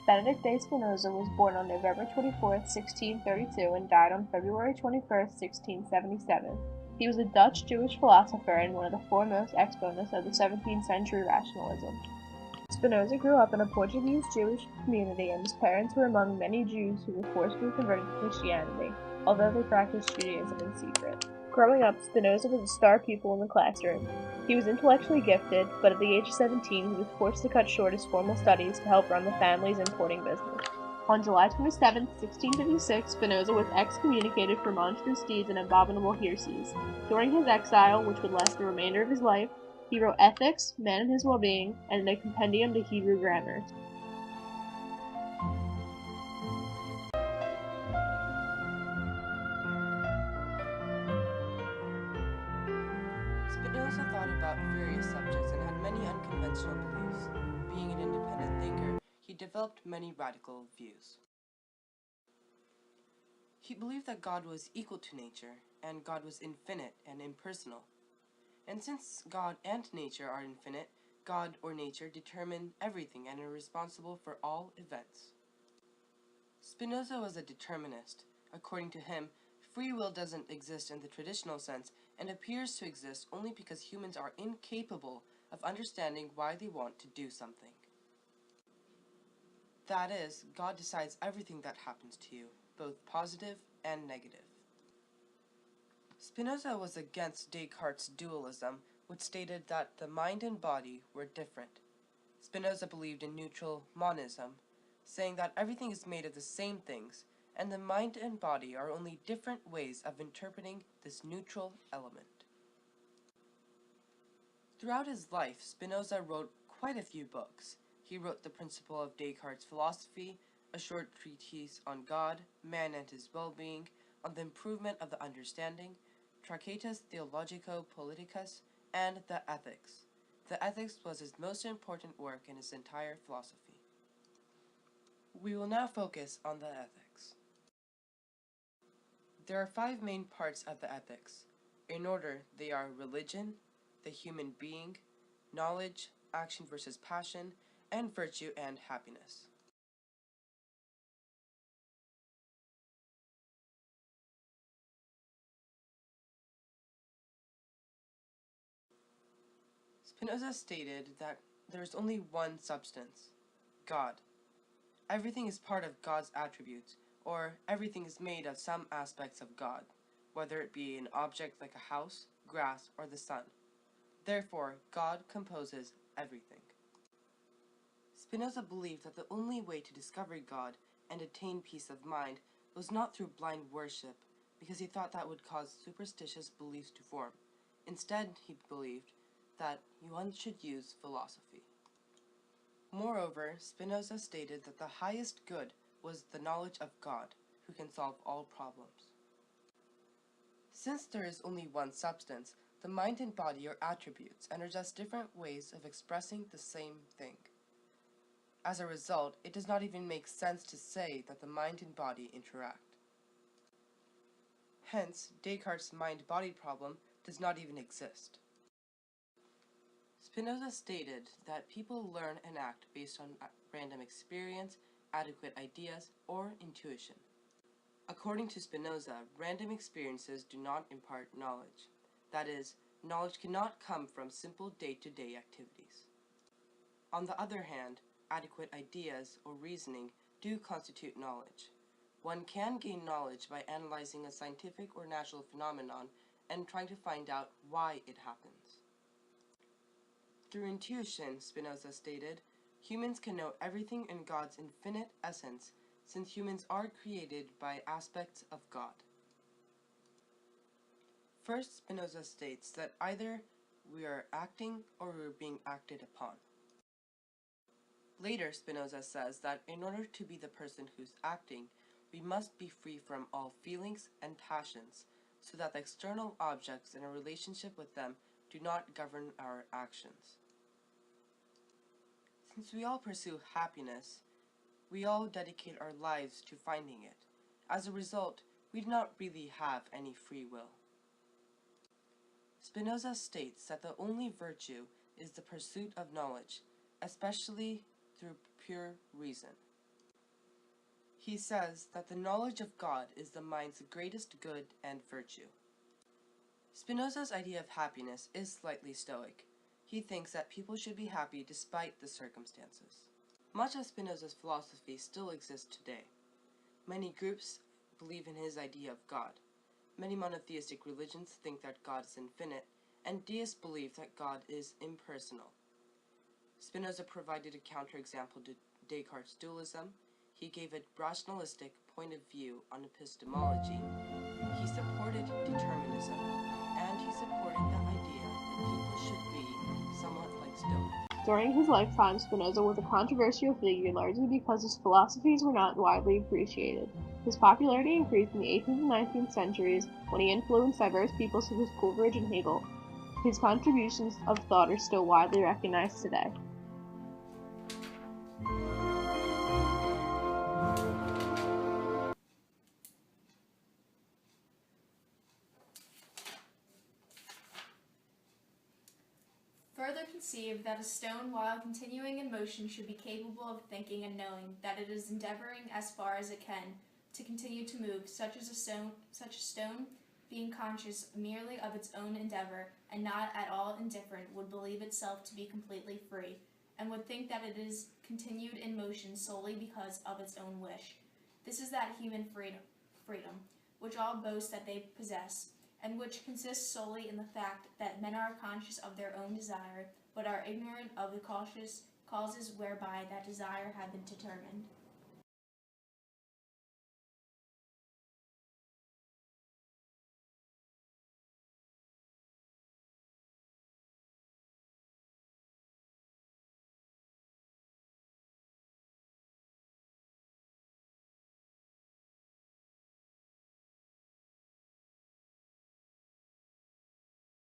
Benedict de Spinoza was born on November 24, 1632, and died on February 21, 1677. He was a Dutch Jewish philosopher and one of the foremost exponents of the 17th century rationalism. Spinoza grew up in a Portuguese Jewish community, and his parents were among many Jews who were forcibly converted to Christianity, although they practiced Judaism in secret. Growing up, Spinoza was a star pupil in the classroom. He was intellectually gifted, but at the age of 17, he was forced to cut short his formal studies to help run the family's importing business. On July 27, 1656, Spinoza was excommunicated for monstrous deeds and abominable heresies. During his exile, which would last the remainder of his life, he wrote Ethics, Man and His Well-Being, and a compendium to Hebrew grammar. Spinoza thought about various subjects and had many unconventional beliefs. Being an independent thinker, he developed many radical views. He believed that God was equal to nature, and God was infinite and impersonal. And since God and nature are infinite, God or nature determine everything and are responsible for all events. Spinoza was a determinist. According to him, free will doesn't exist in the traditional sense and appears to exist only because humans are incapable of understanding why they want to do something. That is, God decides everything that happens to you, both positive and negative. Spinoza was against Descartes' dualism, which stated that the mind and body were different. Spinoza believed in neutral monism, saying that everything is made of the same things, and the mind and body are only different ways of interpreting this neutral element. Throughout his life, Spinoza wrote quite a few books. He wrote The Principle of Descartes' Philosophy, a short treatise on God, man and his well-being, on the improvement of the understanding, Tractatus Theologico-Politicus, and The Ethics. The Ethics was his most important work in his entire philosophy. We will now focus on the ethics. There are 5 main parts of the ethics. In order, they are religion, the human being, knowledge, action versus passion, and virtue and happiness. Spinoza stated that there is only one substance, God. Everything is part of God's attributes, or everything is made of some aspects of God, whether it be an object like a house, grass, or the sun. Therefore, God composes everything. Spinoza believed that the only way to discover God and attain peace of mind was not through blind worship, because he thought that would cause superstitious beliefs to form. Instead, he believed that one should use philosophy. Moreover, Spinoza stated that the highest good was the knowledge of God, who can solve all problems. Since there is only one substance, the mind and body are attributes and are just different ways of expressing the same thing. As a result, it does not even make sense to say that the mind and body interact. Hence, Descartes' mind-body problem does not even exist. Spinoza stated that people learn and act based on random experience, adequate ideas, or intuition. According to Spinoza, random experiences do not impart knowledge. That is, knowledge cannot come from simple day-to-day activities. On the other hand, adequate ideas or reasoning do constitute knowledge. One can gain knowledge by analyzing a scientific or natural phenomenon and trying to find out why it happens. Through intuition, Spinoza stated, humans can know everything in God's infinite essence, since humans are created by aspects of God. First, Spinoza states that either we are acting or we are being acted upon. Later, Spinoza says that in order to be the person who's acting, we must be free from all feelings and passions, so that the external objects in a relationship with them do not govern our actions. Since we all pursue happiness, we all dedicate our lives to finding it. As a result, we do not really have any free will. Spinoza states that the only virtue is the pursuit of knowledge, especially through pure reason. He says that the knowledge of God is the mind's greatest good and virtue. Spinoza's idea of happiness is slightly stoic. He thinks that people should be happy despite the circumstances. Much of Spinoza's philosophy still exists today. Many groups believe in his idea of God. Many monotheistic religions think that God is infinite, and deists believe that God is impersonal. Spinoza provided a counterexample to Descartes' dualism. He gave a rationalistic point of view on epistemology. He supported determinism, and he supported the idea that people should be somewhat like stone. During his lifetime, Spinoza was a controversial figure largely because his philosophies were not widely appreciated. His popularity increased in the 18th and 19th centuries when he influenced diverse people such as Coleridge and Hegel. His contributions of thought are still widely recognized today. Further conceived that a stone, while continuing in motion, should be capable of thinking and knowing that it is endeavoring as far as it can to continue to move, such a stone, being conscious merely of its own endeavor and not at all indifferent, would believe itself to be completely free, and would think that it is continued in motion solely because of its own wish. This is that human freedom, which all boast that they possess, and which consists solely in the fact that men are conscious of their own desire, but are ignorant of the causes whereby that desire had been determined.